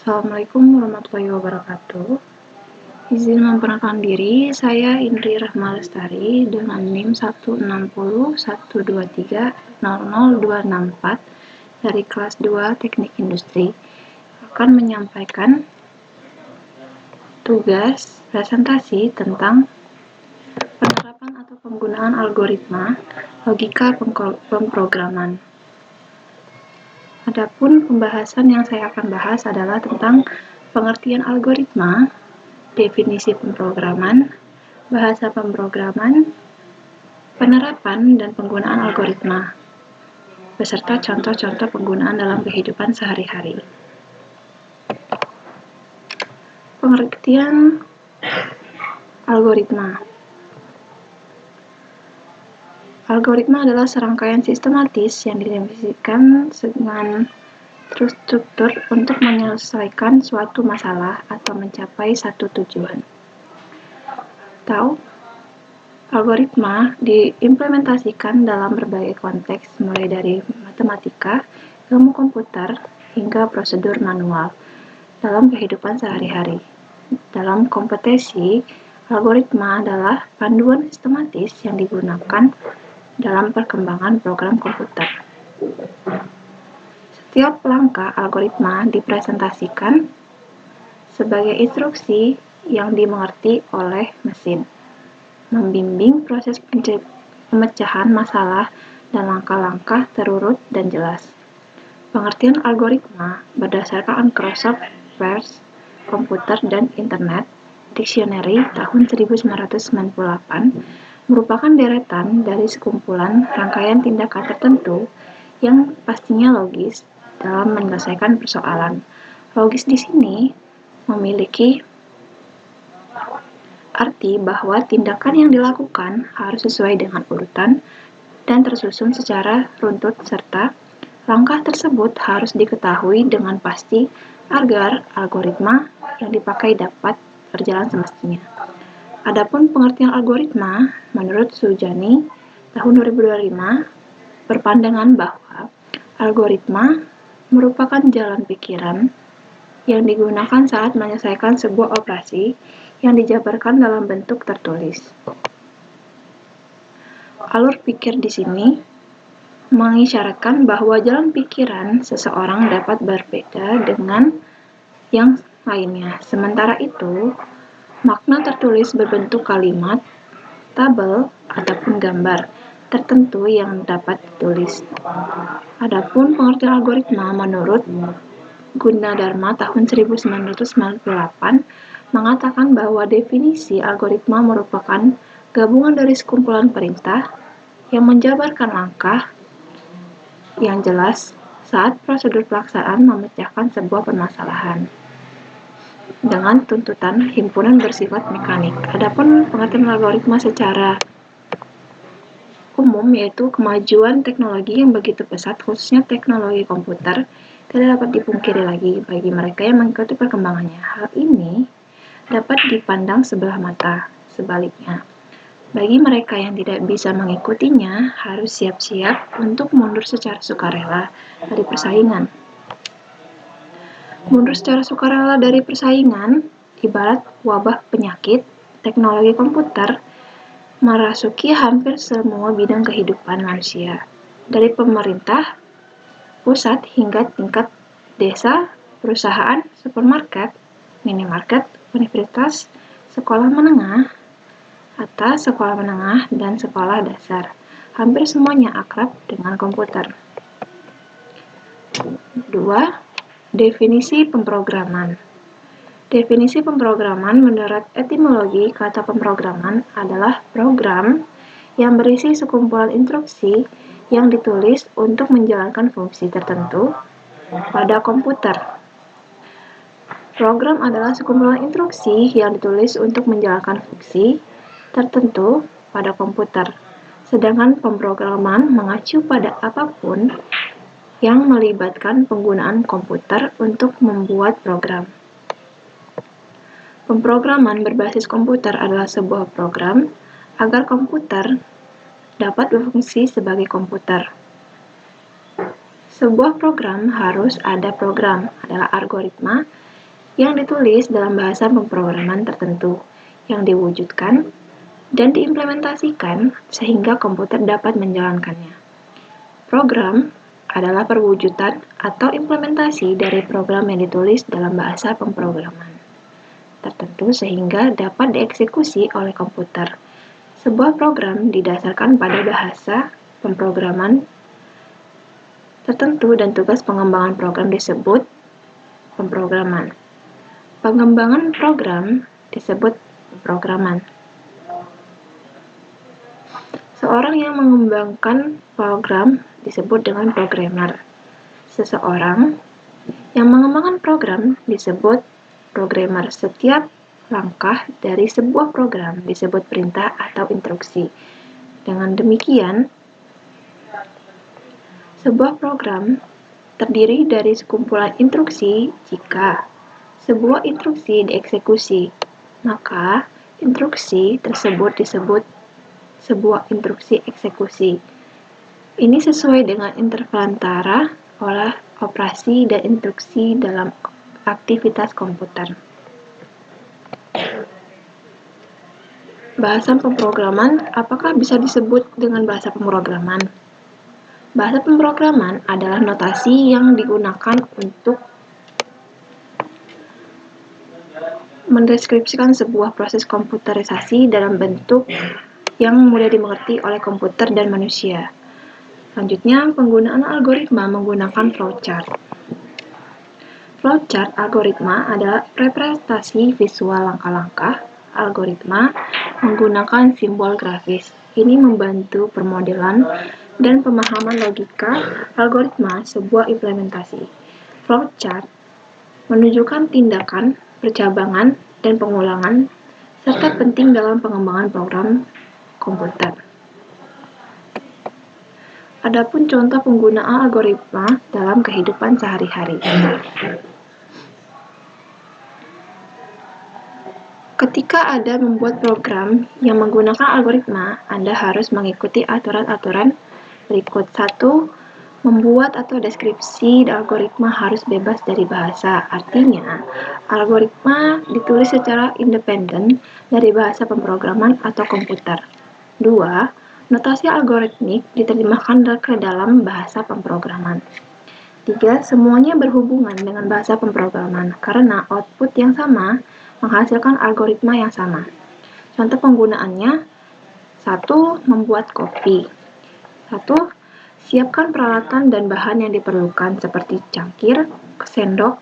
Assalamualaikum warahmatullahi wabarakatuh. Izin memperkenalkan diri, saya Indri Rahma Lestari dengan NIM 16012300264 dari kelas 2 Teknik Industri akan menyampaikan tugas presentasi tentang penerapan atau penggunaan algoritma logika pemrograman. Adapun pembahasan yang saya akan bahas adalah tentang pengertian algoritma, definisi pemrograman, bahasa pemrograman, penerapan dan penggunaan algoritma, beserta contoh-contoh penggunaan dalam kehidupan sehari-hari. Pengertian algoritma. Algoritma adalah serangkaian sistematis yang didefinisikan dengan terstruktur untuk menyelesaikan suatu masalah atau mencapai satu tujuan. Atau algoritma diimplementasikan dalam berbagai konteks, mulai dari matematika, ilmu komputer, hingga prosedur manual dalam kehidupan sehari-hari. Dalam kompetisi, algoritma adalah panduan sistematis yang digunakan dalam perkembangan program komputer. Setiap langkah algoritma dipresentasikan sebagai instruksi yang dimengerti oleh mesin, membimbing proses pemecahan masalah dan langkah-langkah terurut dan jelas. Pengertian algoritma berdasarkan Microsoft Word, Komputer dan Internet Dictionary tahun 1998 merupakan deretan dari sekumpulan rangkaian tindakan tertentu yang pastinya logis dalam menyelesaikan persoalan. Logis di sini memiliki arti bahwa tindakan yang dilakukan harus sesuai dengan urutan dan tersusun secara runtut, serta langkah tersebut harus diketahui dengan pasti agar algoritma yang dipakai dapat berjalan semestinya. Adapun pengertian algoritma, menurut Sujani tahun 2025, berpandangan bahwa algoritma merupakan jalan pikiran yang digunakan saat menyelesaikan sebuah operasi yang dijabarkan dalam bentuk tertulis. Alur pikir di sini mengisyaratkan bahwa jalan pikiran seseorang dapat berbeda dengan yang lainnya. Sementara itu, makna tertulis berbentuk kalimat, tabel, ataupun gambar tertentu yang dapat ditulis. Adapun pengertian algoritma menurut Gunadarma tahun 1998 mengatakan bahwa definisi algoritma merupakan gabungan dari sekumpulan perintah yang menjabarkan langkah yang jelas saat prosedur pelaksanaan memecahkan sebuah permasalahan dengan tuntutan himpunan bersifat mekanik. Adapun pengertian algoritma secara umum yaitu kemajuan teknologi yang begitu pesat, khususnya teknologi komputer, tidak dapat dipungkiri lagi bagi mereka yang mengikuti perkembangannya. Hal ini dapat dipandang sebelah mata. Sebaliknya, bagi mereka yang tidak bisa mengikutinya, harus siap-siap untuk mundur secara sukarela dari persaingan. Mundur secara sukarela dari persaingan ibarat wabah penyakit. Teknologi komputer merasuki hampir semua bidang kehidupan manusia, dari pemerintah pusat hingga tingkat desa, perusahaan, supermarket, minimarket, universitas, sekolah menengah atas, sekolah menengah, dan sekolah dasar. Hampir semuanya akrab dengan komputer. 2. Definisi pemrograman. Definisi pemrograman menurut etimologi kata pemrograman adalah program yang berisi sekumpulan instruksi yang ditulis untuk menjalankan fungsi tertentu pada komputer. Program adalah sekumpulan instruksi yang ditulis untuk menjalankan fungsi tertentu pada komputer. Sedangkan pemrograman mengacu pada apapun yang melibatkan penggunaan komputer untuk membuat program. Pemrograman berbasis komputer adalah sebuah program agar komputer dapat berfungsi sebagai komputer. Sebuah program harus ada program, adalah algoritma yang ditulis dalam bahasa pemrograman tertentu, yang diwujudkan dan diimplementasikan sehingga komputer dapat menjalankannya. Program adalah perwujudan atau implementasi dari program yang ditulis dalam bahasa pemrograman tertentu sehingga dapat dieksekusi oleh komputer. Sebuah program didasarkan pada bahasa pemrograman tertentu dan tugas pengembangan program disebut pemrograman. Pengembangan program disebut pemrograman. Seorang yang mengembangkan program disebut dengan programmer. Seseorang yang mengembangkan program disebut programmer. Setiap langkah dari sebuah program disebut perintah atau instruksi. Dengan demikian, sebuah program terdiri dari sekumpulan instruksi. Jika sebuah instruksi dieksekusi, maka instruksi tersebut disebut sebuah instruksi eksekusi. Ini sesuai dengan interval antara olah operasi dan instruksi dalam aktivitas komputer. Bahasa pemrograman, apakah bisa disebut dengan bahasa pemrograman? Bahasa pemrograman adalah notasi yang digunakan untuk mendeskripsikan sebuah proses komputerisasi dalam bentuk yang mudah dimengerti oleh komputer dan manusia. Selanjutnya, penggunaan algoritma menggunakan flowchart. Flowchart algoritma adalah representasi visual langkah-langkah algoritma menggunakan simbol grafis. Ini membantu permodelan dan pemahaman logika algoritma sebuah implementasi. Flowchart menunjukkan tindakan, percabangan, dan pengulangan, serta penting dalam pengembangan program komputer. Adapun contoh penggunaan algoritma dalam kehidupan sehari-hari. Ketika Anda membuat program yang menggunakan algoritma, Anda harus mengikuti aturan-aturan berikut. 1. Membuat atau deskripsi algoritma harus bebas dari bahasa. Artinya, algoritma ditulis secara independen dari bahasa pemrograman atau komputer. 2. Notasi algoritmik diterjemahkan ke dalam bahasa pemrograman. 3. Semuanya berhubungan dengan bahasa pemrograman karena output yang sama menghasilkan algoritma yang sama. Contoh penggunaannya: 1. Membuat kopi. 1. Siapkan peralatan dan bahan yang diperlukan seperti cangkir, sendok,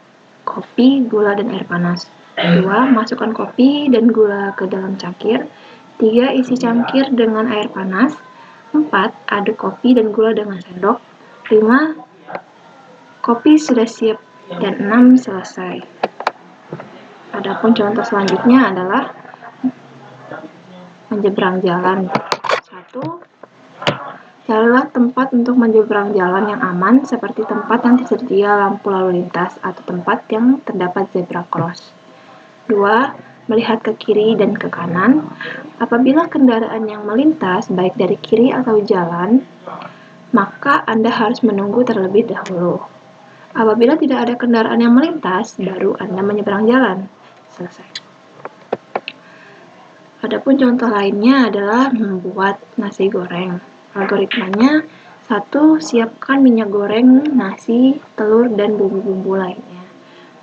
kopi, gula, dan air panas. 2. Masukkan kopi dan gula ke dalam cangkir. 3. Isi cangkir dengan air panas. 4. Aduk kopi dan gula dengan sendok. 5. Kopi sudah siap. Dan 6. Selesai. Adapun contoh selanjutnya adalah menyeberang jalan. 1. Carilah tempat untuk menyeberang jalan yang aman, seperti tempat yang tersedia lampu lalu lintas atau tempat yang terdapat zebra cross. 2. Melihat ke kiri dan ke kanan. Apabila kendaraan yang melintas, baik dari kiri atau jalan, maka Anda harus menunggu terlebih dahulu. Apabila tidak ada kendaraan yang melintas, baru Anda menyeberang jalan. Selesai. Adapun contoh lainnya adalah membuat nasi goreng. Algoritmanya: 1. Siapkan minyak goreng, nasi, telur, dan bumbu-bumbu lainnya.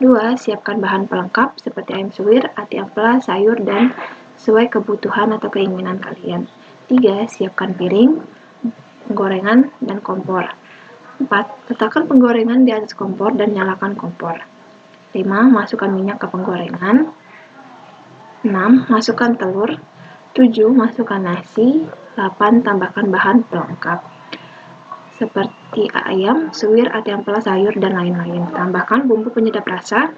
2. Siapkan bahan pelengkap seperti ayam suwir, ati ampela, sayur, dan sesuai kebutuhan atau keinginan kalian. 3. Siapkan piring, penggorengan, dan kompor. 4. Letakkan penggorengan di atas kompor dan nyalakan kompor. 5. Masukkan minyak ke penggorengan. 6. Masukkan telur. 7. Masukkan nasi. 8. Tambahkan bahan pelengkap seperti ayam, suwir, ati ampela, sayur, dan lain-lain. Tambahkan bumbu penyedap rasa.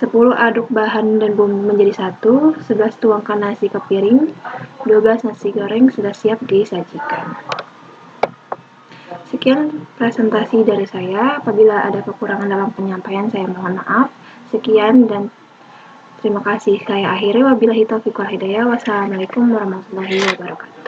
10. Aduk bahan dan bumbu menjadi satu. 11. Tuangkan nasi ke piring. 12. Nasi goreng sudah siap disajikan. Sekian presentasi dari saya. Apabila ada kekurangan dalam penyampaian, saya mohon maaf. Sekian dan terima kasih. Saya akhiri. Wabillahi taufiq wal hidayah. Wassalamualaikum warahmatullahi wabarakatuh.